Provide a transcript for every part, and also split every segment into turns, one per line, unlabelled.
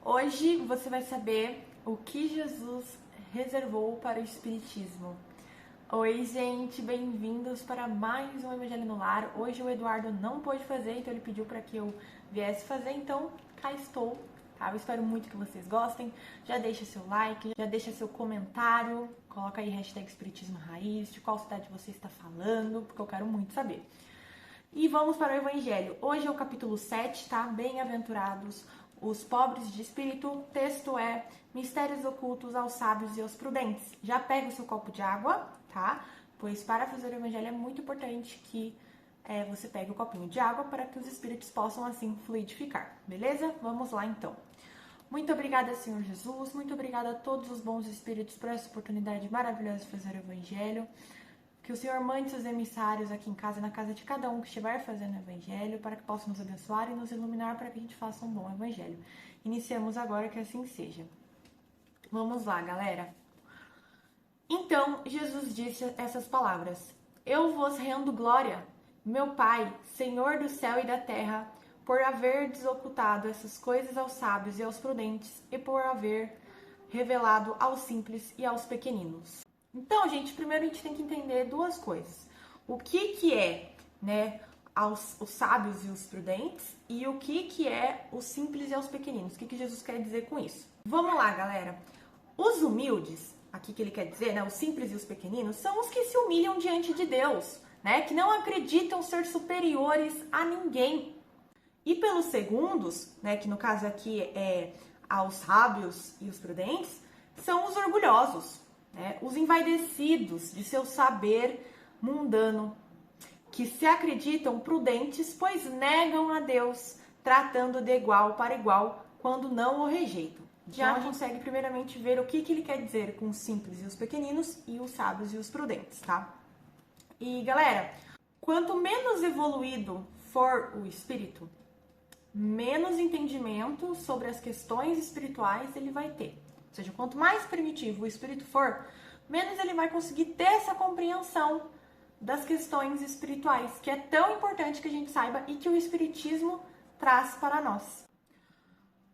Hoje você vai saber o que Jesus reservou para o Espiritismo. Oi, gente, bem-vindos para mais um Evangelho no Lar. Hoje o Eduardo não pôde fazer, então ele pediu para que eu viesse fazer, então cá estou. Tá? Eu espero muito que vocês gostem. Já deixa seu like, já deixa seu comentário, coloca aí hashtag Espiritismo Raiz, de qual cidade você está falando, porque eu quero muito saber. E vamos para o Evangelho. Hoje é o capítulo 7, tá? Bem-aventurados os pobres de espírito. O texto é mistérios ocultos aos sábios e aos prudentes. Já pega o seu copo de água, tá? Pois para fazer o Evangelho é muito importante que você pegue o copinho de água para que os espíritos possam assim fluidificar, beleza? Vamos lá então. Muito obrigada, Senhor Jesus. Muito obrigada a todos os bons espíritos por essa oportunidade maravilhosa de fazer o Evangelho. Que o Senhor mande seus emissários aqui em casa, na casa de cada um que estiver fazendo o Evangelho, para que possam nos abençoar e nos iluminar para que a gente faça um bom Evangelho. Iniciamos agora, que assim seja. Vamos lá, galera. Então, Jesus disse essas palavras: Eu vos rendo glória, meu Pai, Senhor do céu e da terra, por haver desocultado essas coisas aos sábios e aos prudentes, e por haver revelado aos simples e aos pequeninos. Então, gente, primeiro a gente tem que entender duas coisas. O que é, né, os sábios e os prudentes e o que é os simples e os pequeninos. O que Jesus quer dizer com isso? Vamos lá, galera. Os humildes, aqui que ele quer dizer, né, os simples e os pequeninos, são os que se humilham diante de Deus, né, que não acreditam ser superiores a ninguém. E pelos segundos, né, que no caso aqui é aos sábios e os prudentes, são os orgulhosos, né, os envaidecidos de seu saber mundano, que se acreditam prudentes, pois negam a Deus, tratando de igual para igual, quando não o rejeitam. Já a gente consegue primeiramente ver o que ele quer dizer com os simples e os pequeninos e os sábios e os prudentes, tá? E galera, quanto menos evoluído for o espírito, menos entendimento sobre as questões espirituais ele vai ter. Ou seja, quanto mais primitivo o espírito for, menos ele vai conseguir ter essa compreensão das questões espirituais, que é tão importante que a gente saiba e que o espiritismo traz para nós.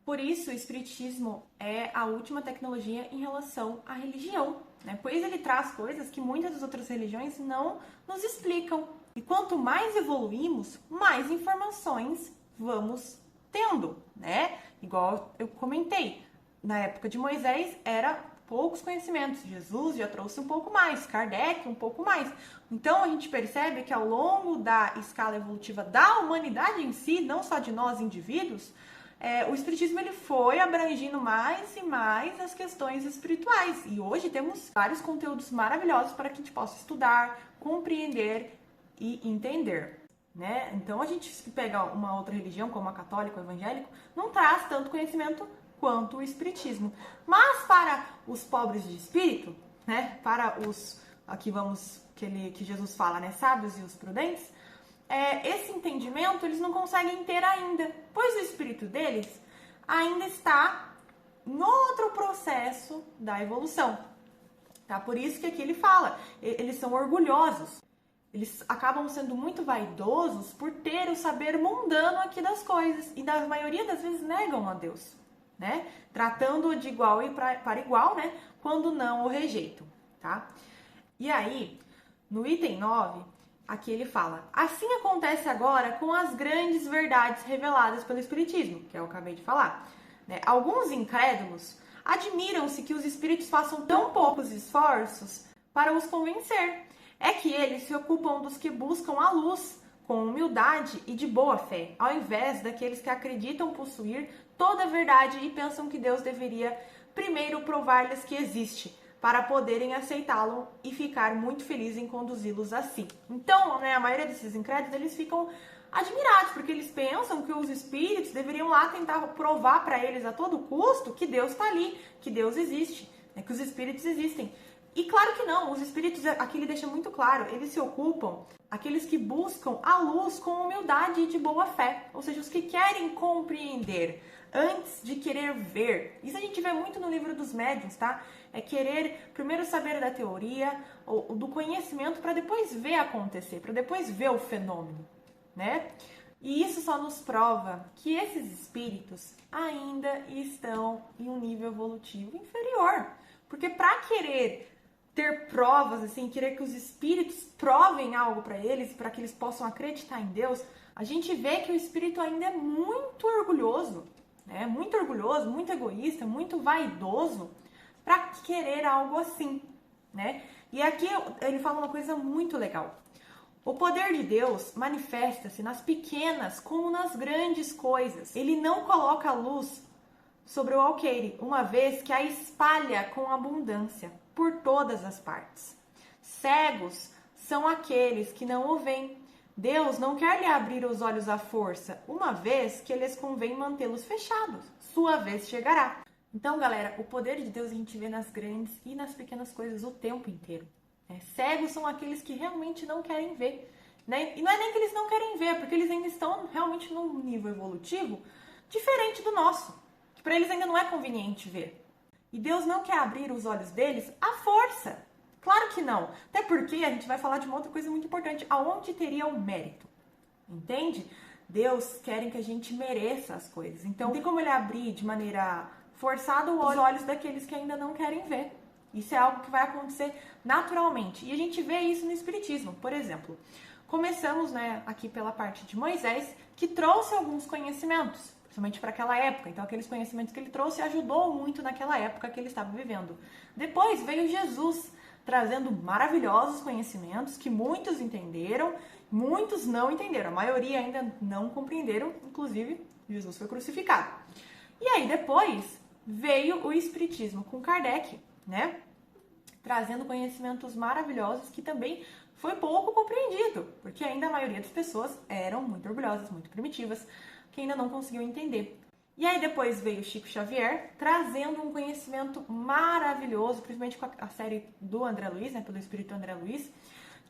Por isso, o espiritismo é a última tecnologia em relação à religião, né? Pois ele traz coisas que muitas das outras religiões não nos explicam. E quanto mais evoluímos, mais informações vamos tendo, né? Igual eu comentei, na época de Moisés era poucos conhecimentos, Jesus já trouxe um pouco mais, Kardec um pouco mais. Então a gente percebe que ao longo da escala evolutiva da humanidade em si, não só de nós indivíduos, o espiritismo ele foi abrangindo mais e mais as questões espirituais. E hoje temos vários conteúdos maravilhosos para que a gente possa estudar, compreender e entender. Né? Então a gente, se pegar uma outra religião, como a católica ou evangélico, não traz tanto conhecimento quanto o espiritismo. Mas para os pobres de espírito, né? Para os, aqui vamos, que Jesus fala, né? Sábios e os prudentes, esse entendimento eles não conseguem ter ainda, pois o espírito deles ainda está em outro processo da evolução. Tá? Por isso que aqui ele fala, eles são orgulhosos. Eles acabam sendo muito vaidosos por ter o saber mundano aqui das coisas. E na maioria das vezes negam a Deus, né? Tratando-o de igual e para igual, né? Quando não o rejeitam, tá? E aí, no item 9, aqui ele fala: assim acontece agora com as grandes verdades reveladas pelo Espiritismo, que eu acabei de falar, né? Alguns incrédulos admiram-se que os espíritos façam tão poucos esforços para os convencer. É que eles se ocupam dos que buscam a luz com humildade e de boa fé, ao invés daqueles que acreditam possuir toda a verdade e pensam que Deus deveria primeiro provar-lhes que existe, para poderem aceitá-lo e ficar muito felizes em conduzi-los assim. Então, né, a maioria desses incrédulos, eles ficam admirados, porque eles pensam que os espíritos deveriam lá tentar provar para eles a todo custo que Deus está ali, que Deus existe, né, que os espíritos existem. E claro que não, os espíritos, aqui ele deixa muito claro, eles se ocupam, aqueles que buscam a luz com humildade e de boa fé, ou seja, os que querem compreender antes de querer ver. Isso a gente vê muito no livro dos médiuns, tá? É querer primeiro saber da teoria, ou do conhecimento, para depois ver acontecer, para depois ver o fenômeno, né? E isso só nos prova que esses espíritos ainda estão em um nível evolutivo inferior. Porque para querer ter provas, assim, querer que os espíritos provem algo para eles, para que eles possam acreditar em Deus, a gente vê que o espírito ainda é muito orgulhoso, né? Muito orgulhoso, muito egoísta, muito vaidoso para querer algo assim, né? E aqui ele fala uma coisa muito legal. O poder de Deus manifesta-se nas pequenas como nas grandes coisas. Ele não coloca a luz sobre o alqueire, uma vez que a espalha com abundância por todas as partes. Cegos são aqueles que não o veem. Deus não quer lhe abrir os olhos à força, uma vez que lhes convém mantê-los fechados. Sua vez chegará. Então, galera, o poder de Deus a gente vê nas grandes e nas pequenas coisas o tempo inteiro. Cegos são aqueles que realmente não querem ver. Né? E não é nem que eles não querem ver, porque eles ainda estão realmente num nível evolutivo diferente do nosso. Que para eles ainda não é conveniente ver. E Deus não quer abrir os olhos deles à força. Claro que não. Até porque a gente vai falar de uma outra coisa muito importante. Aonde teria o mérito? Entende? Deus quer que a gente mereça as coisas. Então, não tem como ele abrir de maneira forçada os olhos daqueles que ainda não querem ver. Isso é algo que vai acontecer naturalmente. E a gente vê isso no Espiritismo. Por exemplo, começamos, né, aqui pela parte de Moisés, que trouxe alguns conhecimentos, principalmente para aquela época. Então, aqueles conhecimentos que ele trouxe ajudou muito naquela época que ele estava vivendo. Depois veio Jesus, trazendo maravilhosos conhecimentos que muitos entenderam, muitos não entenderam. A maioria ainda não compreenderam, inclusive Jesus foi crucificado. E aí depois veio o Espiritismo com Kardec, né? Trazendo conhecimentos maravilhosos que também foi pouco compreendido, porque ainda a maioria das pessoas eram muito orgulhosas, muito primitivas, que ainda não conseguiam entender. E aí depois veio Chico Xavier, trazendo um conhecimento maravilhoso, principalmente com a série do André Luiz, né, pelo Espírito André Luiz,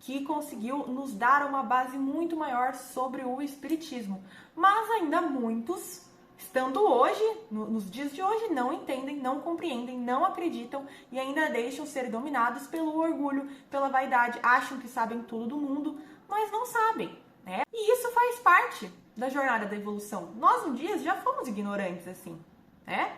que conseguiu nos dar uma base muito maior sobre o Espiritismo. Mas ainda muitos, estando hoje, nos dias de hoje, não entendem, não compreendem, não acreditam e ainda deixam ser dominados pelo orgulho, pela vaidade, acham que sabem tudo do mundo, mas não sabem, né? E isso faz parte da jornada da evolução. Nós, um dia, já fomos ignorantes, assim, né?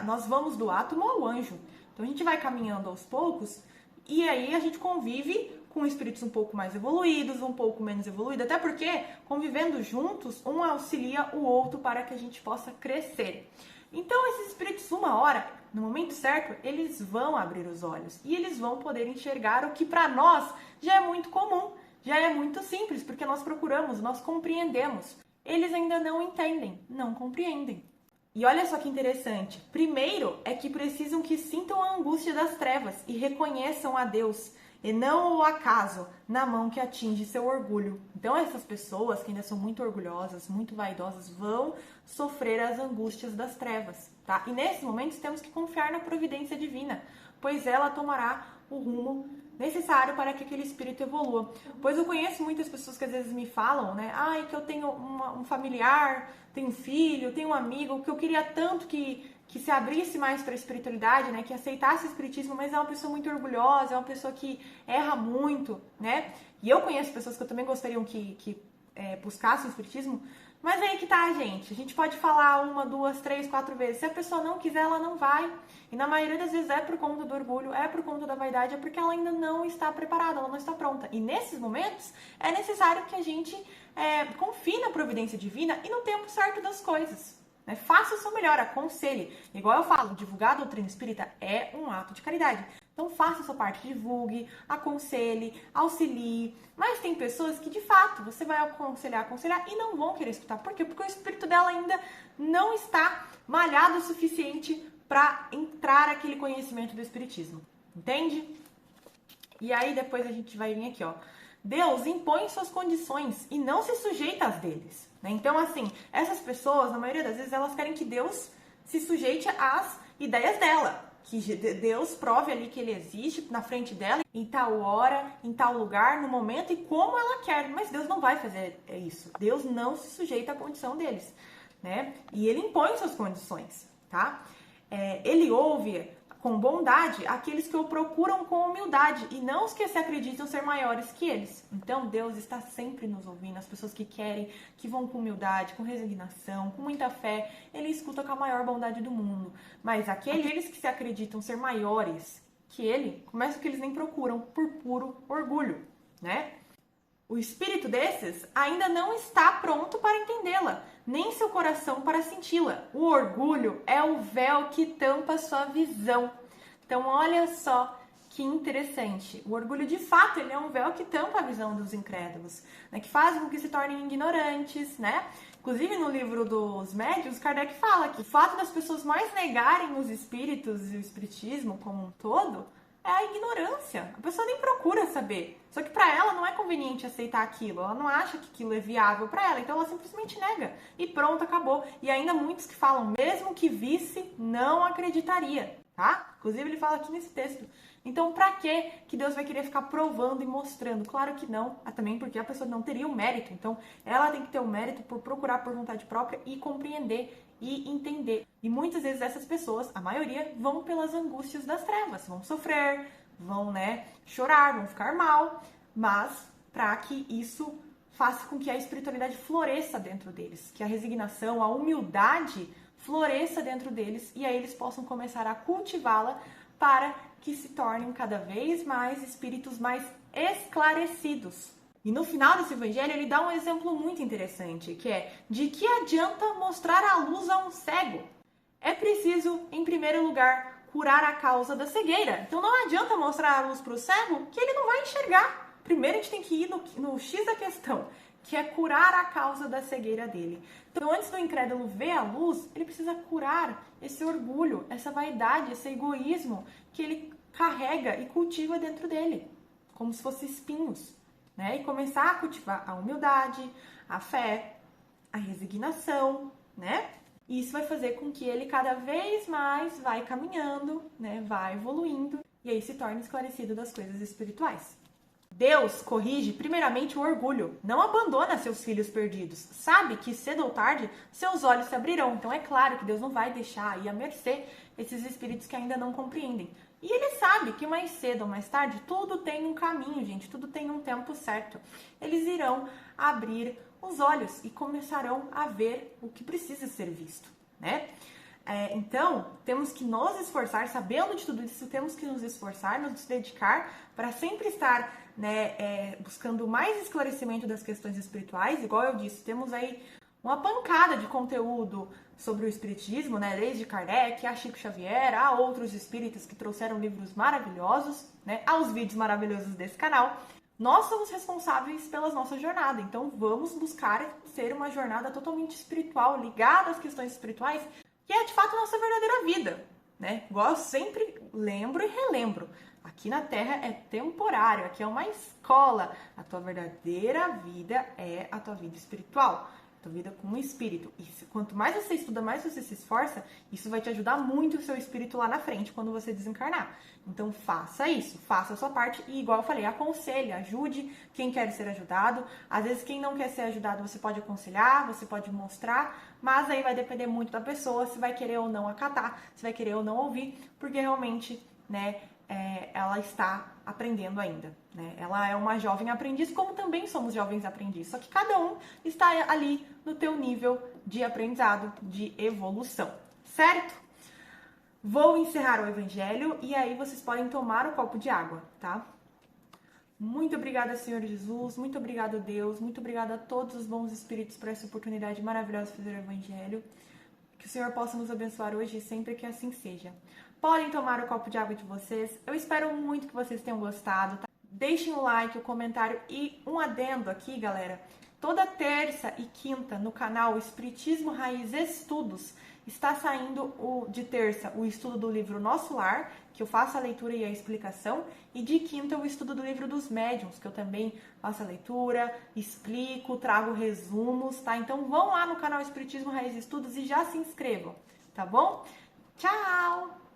Nós vamos do átomo ao anjo. Então, a gente vai caminhando aos poucos e aí a gente convive com espíritos um pouco mais evoluídos, um pouco menos evoluídos, até porque, convivendo juntos, um auxilia o outro para que a gente possa crescer. Então, esses espíritos, uma hora, no momento certo, eles vão abrir os olhos e eles vão poder enxergar o que para nós já é muito comum, já é muito simples, porque nós procuramos, nós compreendemos. Eles ainda não entendem, não compreendem. E olha só que interessante. Primeiro é que precisam que sintam a angústia das trevas e reconheçam a Deus, e não o acaso na mão que atinge seu orgulho. Então essas pessoas que ainda são muito orgulhosas, muito vaidosas, vão sofrer as angústias das trevas, tá? E nesses momentos temos que confiar na providência divina, pois ela tomará o rumo necessário para que aquele espírito evolua. Pois eu conheço muitas pessoas que às vezes me falam, né? Ai, que eu tenho um familiar, tenho um filho, tenho um amigo, que eu queria tanto que se abrisse mais para a espiritualidade, né? Que aceitasse o espiritismo, mas é uma pessoa muito orgulhosa, é uma pessoa que erra muito, né? E eu conheço pessoas que eu também gostariam que buscassem o espiritismo, mas aí que tá, gente. A gente pode falar 1, 2, 3, 4 vezes. Se a pessoa não quiser, ela não vai. E na maioria das vezes é por conta do orgulho, é por conta da vaidade, é porque ela ainda não está preparada, ela não está pronta. E nesses momentos é necessário que a gente confie na providência divina e no tempo certo das coisas. Né? Faça o seu melhor, aconselhe. Igual eu falo, divulgar a doutrina espírita é um ato de caridade. Então faça a sua parte, divulgue, aconselhe, auxilie. Mas tem pessoas que, de fato, você vai aconselhar e não vão querer escutar. Por quê? Porque o espírito dela ainda não está malhado o suficiente para entrar aquele conhecimento do espiritismo. Entende? E aí depois a gente vai vir aqui, ó. Deus impõe suas condições e não se sujeita às deles. Né? Então, assim, essas pessoas, na maioria das vezes, elas querem que Deus se sujeite às ideias dela. Que Deus prove ali que ele existe na frente dela, em tal hora, em tal lugar, no momento e como ela quer. Mas Deus não vai fazer isso. Deus não se sujeita à condição deles, né? E ele impõe suas condições, tá? Ele ouve com bondade aqueles que o procuram com humildade e não os que se acreditam ser maiores que eles. Então Deus está sempre nos ouvindo, as pessoas que querem, que vão com humildade, com resignação, com muita fé, Ele escuta com a maior bondade do mundo. Mas aqueles que se acreditam ser maiores que Ele, começa que eles nem procuram por puro orgulho, né? O espírito desses ainda não está pronto para entendê-la, nem seu coração para senti-la. O orgulho é o véu que tampa sua visão. Então, olha só que interessante. O orgulho, de fato, ele é um véu que tampa a visão dos incrédulos, né? Que faz com que se tornem ignorantes, né? Inclusive, no livro dos Médiuns, Kardec fala que o fato das pessoas mais negarem os espíritos e o espiritismo como um todo é a ignorância. A pessoa nem procura saber. Só que para ela não é conveniente aceitar aquilo. Ela não acha que aquilo é viável para ela. Então ela simplesmente nega. E pronto, acabou. E ainda muitos que falam, mesmo que visse, não acreditaria. Tá? Inclusive ele fala aqui nesse texto. Então pra que Deus vai querer ficar provando e mostrando? Claro que não. Também porque a pessoa não teria o mérito. Então ela tem que ter o mérito por procurar por vontade própria e compreender e entender. E muitas vezes essas pessoas, a maioria, vão pelas angústias das trevas, vão sofrer, vão, chorar, vão ficar mal, mas para que isso faça com que a espiritualidade floresça dentro deles, que a resignação, a humildade floresça dentro deles e aí eles possam começar a cultivá-la para que se tornem cada vez mais espíritos mais esclarecidos. E no final desse evangelho ele dá um exemplo muito interessante, que é: de que adianta mostrar a luz a um cego? É preciso, em primeiro lugar, curar a causa da cegueira. Então não adianta mostrar a luz para o cego que ele não vai enxergar. Primeiro a gente tem que ir no X da questão, que é curar a causa da cegueira dele. Então antes do incrédulo ver a luz, ele precisa curar esse orgulho, essa vaidade, esse egoísmo que ele carrega e cultiva dentro dele, como se fossem espinhos. E começar a cultivar a humildade, a fé, a resignação, E isso vai fazer com que ele cada vez mais vai caminhando, vai evoluindo e aí se torne esclarecido das coisas espirituais. Deus corrige primeiramente o orgulho, não abandona seus filhos perdidos. Sabe que cedo ou tarde seus olhos se abrirão. Então é claro que Deus não vai deixar aí à mercê esses espíritos que ainda não compreendem. E ele sabe que mais cedo ou mais tarde tudo tem um caminho, gente, tudo tem um tempo certo. Eles irão abrir os olhos e começarão a ver o que precisa ser visto, Então, temos que nos esforçar, sabendo de tudo isso, temos que nos esforçar, nos dedicar para sempre estar buscando mais esclarecimento das questões espirituais. Igual eu disse, temos aí uma pancada de conteúdo sobre o espiritismo, desde Kardec, a Chico Xavier, a outros espíritas que trouxeram livros maravilhosos, aos vídeos maravilhosos desse canal. Nós somos responsáveis pela nossa jornada, então vamos buscar ser uma jornada totalmente espiritual, ligada às questões espirituais, que é de fato a nossa verdadeira vida, Igual eu sempre lembro e relembro. Aqui na Terra é temporário, aqui é uma escola. A tua verdadeira vida é a tua vida espiritual. Tua vida com o espírito. E quanto mais você estuda, mais você se esforça, isso vai te ajudar muito o seu espírito lá na frente, quando você desencarnar. Então faça isso, faça a sua parte e, igual eu falei, aconselhe, ajude quem quer ser ajudado. Às vezes quem não quer ser ajudado, você pode aconselhar, você pode mostrar, mas aí vai depender muito da pessoa, se vai querer ou não acatar, se vai querer ou não ouvir, porque realmente, ela está aprendendo ainda, Ela é uma jovem aprendiz, como também somos jovens aprendizes, só que cada um está ali no teu nível de aprendizado, de evolução, certo? Vou encerrar o evangelho e aí vocês podem tomar o copo de água, tá? Muito obrigada, Senhor Jesus, muito obrigada, Deus, muito obrigada a todos os bons espíritos por essa oportunidade maravilhosa de fazer o evangelho. Que o Senhor possa nos abençoar hoje e sempre que assim seja. Podem tomar o copo de água de vocês. Eu espero muito que vocês tenham gostado, tá? Deixem o like, o comentário e um adendo aqui, galera. Toda terça e quinta no canal Espiritismo Raiz Estudos está saindo de terça o estudo do livro Nosso Lar, que eu faço a leitura e a explicação, e de quinta o estudo do livro dos Médiuns, que eu também faço a leitura, explico, trago resumos, tá? Então vão lá no canal Espiritismo Raiz Estudos e já se inscrevam, tá bom? Tchau!